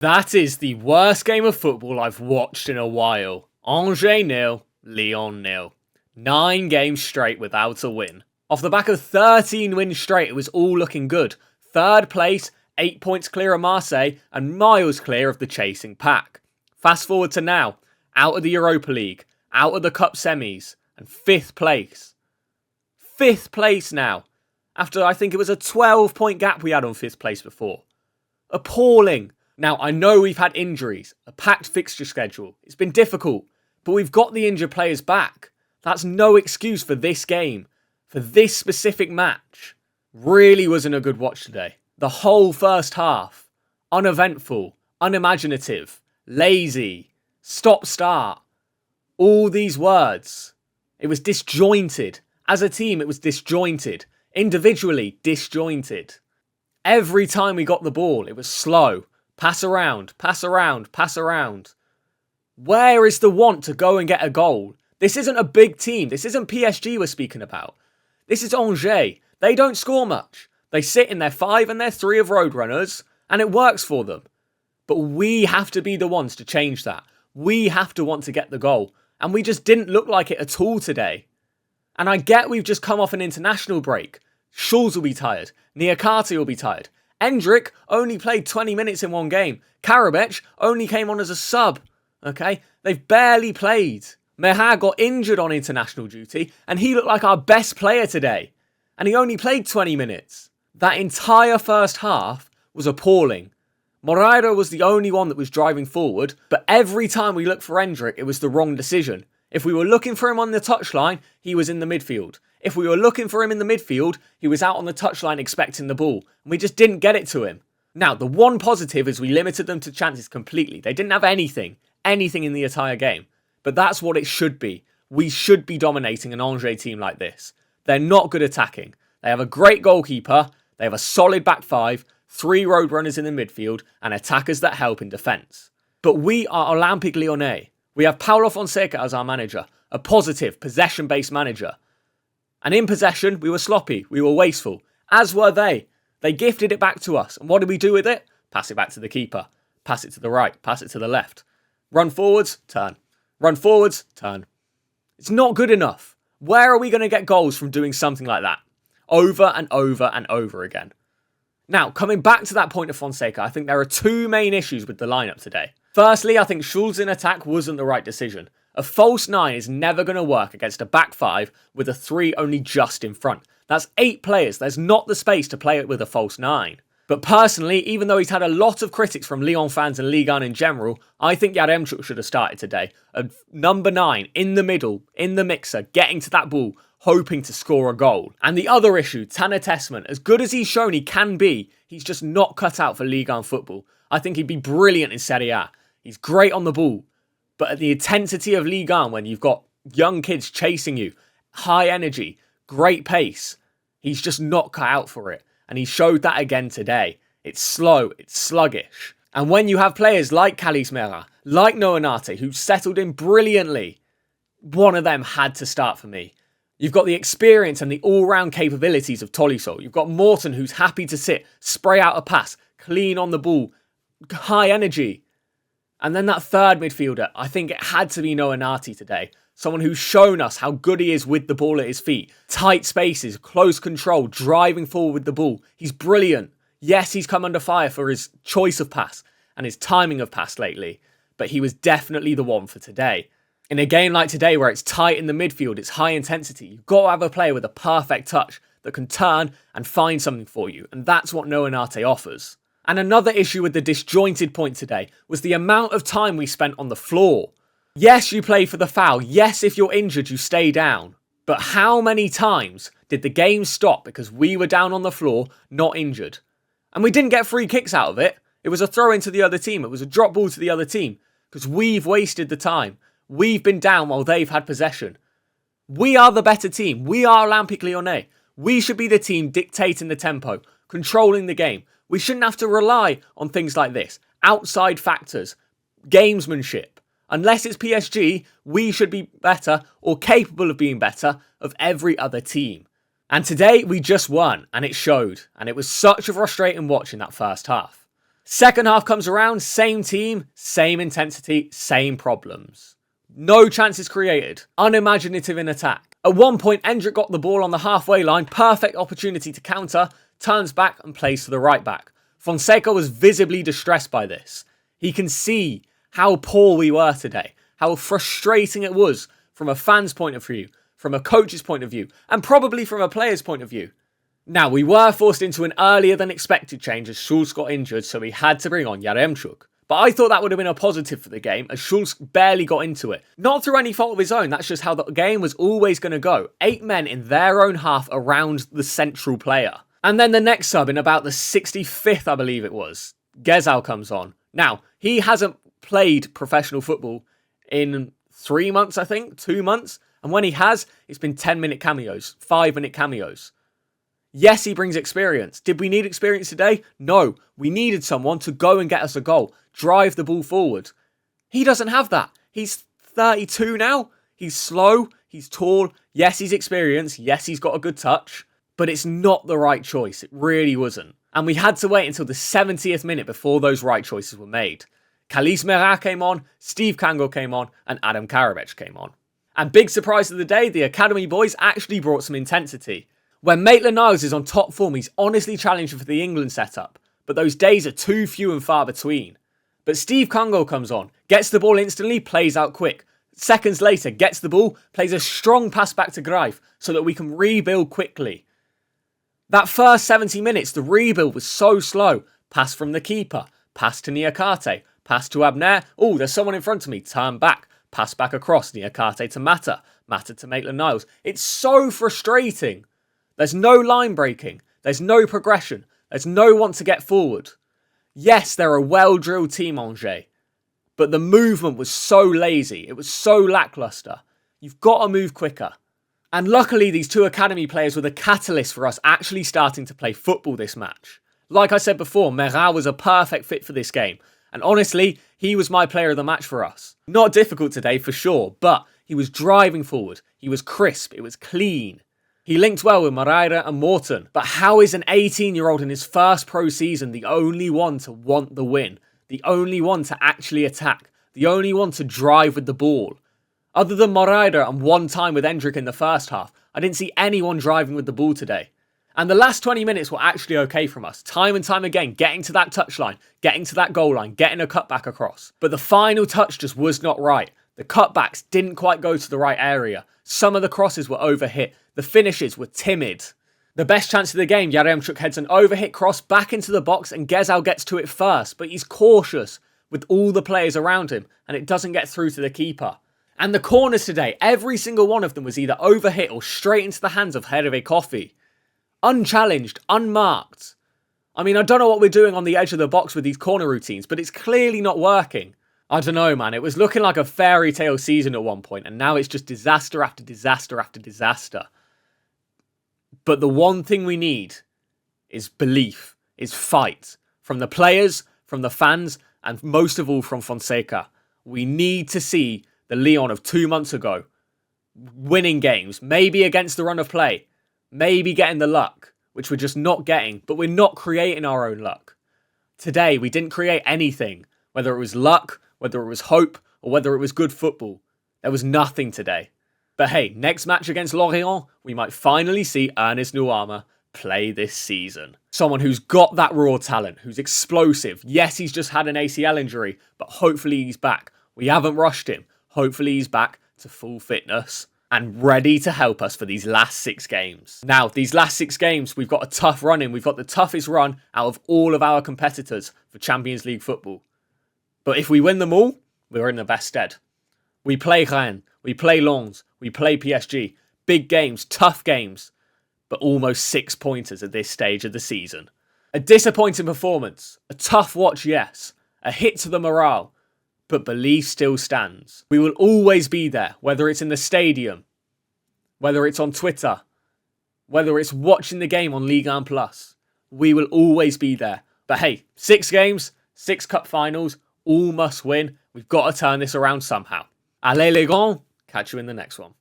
That is the worst game of football I've watched in a while. Angers 0, Lyon 0. 9 games straight without a win. Off the back of 13 wins straight, it was all looking good. Third place, 8 points clear of Marseille, and miles clear of the chasing pack. Fast forward to now, out of the Europa League, out of the Cup semis, and 5th place. 5th place now, after I think it was a 12-point gap we had on 5th place before. Appalling. Now, I know we've had injuries, a packed fixture schedule. It's been difficult, but we've got the injured players back. That's no excuse for this game, for this specific match. Really wasn't a good watch today. The whole first half, uneventful, unimaginative, lazy, stop-start. All these words. It was disjointed. As a team, it was disjointed. Individually, disjointed. Every time we got the ball, it was slow. Pass around, pass around, pass around. Where is the want to go and get a goal? This isn't a big team. This isn't PSG we're speaking about. This is Angers. They don't score much. They sit in their 5 and their 3 of Roadrunners, and it works for them. But we have to be the ones to change that. We have to want to get the goal. And we just didn't look like it at all today. And I get we've just come off an international break. Schulz will be tired. Niakate will be tired. Endrick only played 20 minutes in one game. Karabech only came on as a sub. Okay? They've barely played. Meha got injured on international duty, and he looked like our best player today. And he only played 20 minutes. That entire first half was appalling. Moreira was the only one that was driving forward, but every time we looked for Endrick, it was the wrong decision. If we were looking for him on the touchline, he was in the midfield. If we were looking for him in the midfield, he was out on the touchline expecting the ball. And we just didn't get it to him. Now, the one positive is we limited them to chances completely. They didn't have anything in the entire game. But that's what it should be. We should be dominating an Angers team like this. They're not good attacking. They have a great goalkeeper. They have a solid back 5, 3 roadrunners in the midfield, and attackers that help in defence. But we are Olympique Lyonnais. We have Paulo Fonseca as our manager. A positive, possession-based manager. And in possession, we were sloppy, we were wasteful, as were they. They gifted it back to us, and what did we do with it? Pass it back to the keeper, pass it to the right, pass it to the left. Run forwards, turn. Run forwards, turn. It's not good enough. Where are we going to get goals from doing something like that? Over and over and over again. Now, coming back to that point of Fonseca, I think there are 2 main issues with the lineup today. Firstly, I think Schulz in attack wasn't the right decision. A false 9 is never going to work against a back 5 with a 3 only just in front. That's 8 players. There's not the space to play it with a false 9. But personally, even though he's had a lot of critics from Lyon fans and Ligue 1 in general, I think Yaremchuk should have started today. A number 9 in the middle, in the mixer, getting to that ball, hoping to score a goal. And the other issue, Tanner Tessman, as good as he's shown he can be, he's just not cut out for Ligue 1 football. I think he'd be brilliant in Serie A. He's great on the ball. But at the intensity of Ligue 1, when you've got young kids chasing you, high energy, great pace, he's just not cut out for it. And he showed that again today. It's slow, it's sluggish. And when you have players like Kalis Mera, like Noanate, who settled in brilliantly, one of them had to start for me. You've got the experience and the all-round capabilities of Tolisso. You've got Morton, who's happy to sit, spray out a pass, clean on the ball, high energy. And then that third midfielder, I think it had to be Noanate today. Someone who's shown us how good he is with the ball at his feet. Tight spaces, close control, driving forward with the ball. He's brilliant. Yes, he's come under fire for his choice of pass and his timing of pass lately. But he was definitely the one for today. In a game like today where it's tight in the midfield, it's high intensity, you've got to have a player with a perfect touch that can turn and find something for you. And that's what Noanate offers. And another issue with the disjointed point today was the amount of time we spent on the floor. Yes, you play for the foul. Yes, if you're injured, you stay down. But how many times did the game stop because we were down on the floor, not injured? And we didn't get free kicks out of it. It was a throw into the other team. It was a drop ball to the other team because we've wasted the time. We've been down while they've had possession. We are the better team. We are Olympique Lyonnais. We should be the team dictating the tempo, controlling the game. We shouldn't have to rely on things like this. Outside factors, gamesmanship. Unless it's PSG, we should be better or capable of being better of every other team. And today we just won and it showed. And it was such a frustrating watch in that first half. Second half comes around, same team, same intensity, same problems. No chances created, unimaginative in attack. At one point, Endrick got the ball on the halfway line, perfect opportunity to counter, turns back and plays to the right back. Fonseca was visibly distressed by this. He can see how poor we were today, how frustrating it was from a fan's point of view, from a coach's point of view, and probably from a player's point of view. Now, we were forced into an earlier than expected change as Schulz got injured, so we had to bring on Yaremchuk. But I thought that would have been a positive for the game, as Schulz barely got into it. Not through any fault of his own, that's just how the game was always going to go. 8 men in their own half around the central player. And then the next sub, in about the 65th, I believe it was, Gezal comes on. Now, he hasn't played professional football in 3 months, I think, 2 months. And when he has, it's been 10-minute cameos, 5-minute cameos. Yes, he brings experience. Did we need experience today? No. We needed someone to go and get us a goal, drive the ball forward. He doesn't have that. He's 32 now. He's slow. He's tall. Yes, he's experienced. Yes, he's got a good touch. But it's not the right choice. It really wasn't. And we had to wait until the 70th minute before those right choices were made. Kalis Mera came on, Steve Kangol came on, and Adam Karabec came on. And big surprise of the day, the academy boys actually brought some intensity. When Maitland-Niles is on top form, he's honestly challenging for the England setup, but those days are too few and far between. But Steve Kangol comes on, gets the ball instantly, plays out quick. Seconds later, gets the ball, plays a strong pass back to Greif so that we can rebuild quickly. That first 70 minutes, the rebuild was so slow. Pass from the keeper, pass to Niakate, pass to Abner. Oh, there's someone in front of me, turn back. Pass back across, Niakate to Mata, Mata to Maitland-Niles. It's so frustrating. There's no line breaking. There's no progression. There's no want to get forward. Yes, they're a well-drilled team, Angers. But the movement was so lazy. It was so lackluster. You've got to move quicker. And luckily, these two academy players were the catalyst for us actually starting to play football this match. Like I said before, Mera was a perfect fit for this game. And honestly, he was my player of the match for us. Not difficult today, for sure, but he was driving forward. He was crisp. It was clean. He linked well with Moreira and Morton, but how is an 18-year-old in his first pro season the only one to want the win? The only one to actually attack? The only one to drive with the ball? Other than Moreira and one time with Endrick in the first half, I didn't see anyone driving with the ball today. And the last 20 minutes were actually okay from us. Time and time again, getting to that touchline, getting to that goal line, getting a cutback across. But the final touch just was not right. The cutbacks didn't quite go to the right area. Some of the crosses were overhit. The finishes were timid. The best chance of the game, Yaremchuk heads an overhit cross back into the box and Gezal gets to it first, but he's cautious with all the players around him and it doesn't get through to the keeper. And the corners today, every single one of them was either overhit or straight into the hands of Hervé Coffey. Unchallenged, unmarked. I mean, I don't know what we're doing on the edge of the box with these corner routines, but it's clearly not working. I don't know, man. It was looking like a fairy tale season at one point, and now it's just disaster after disaster after disaster. But the one thing we need is belief, is fight. From the players, from the fans, and most of all from Fonseca. We need to see the Lyon of 2 months ago winning games, maybe against the run of play, maybe getting the luck, which we're just not getting, but we're not creating our own luck. Today, we didn't create anything, whether it was luck, whether it was hope, or whether it was good football. There was nothing today. But hey, next match against Lorient, we might finally see Ernest Nuama play this season. Someone who's got that raw talent, who's explosive. Yes, he's just had an ACL injury, but hopefully he's back. We haven't rushed him. Hopefully he's back to full fitness and ready to help us for these last 6 games. Now, these last 6 games, we've got a tough run in. We've got the toughest run out of all of our competitors for Champions League football. But if we win them all, we're in the best stead. We play Rennes, we play Lens, we play PSG. Big games, tough games, but almost 6 pointers at this stage of the season. A disappointing performance, a tough watch, yes, a hit to the morale, but belief still stands. We will always be there, whether it's in the stadium, whether it's on Twitter, whether it's watching the game on Ligue 1 Plus. We will always be there. But hey, 6 games, 6 cup finals, all must win. We've got to turn this around somehow. Allez les grands, catch you in the next one.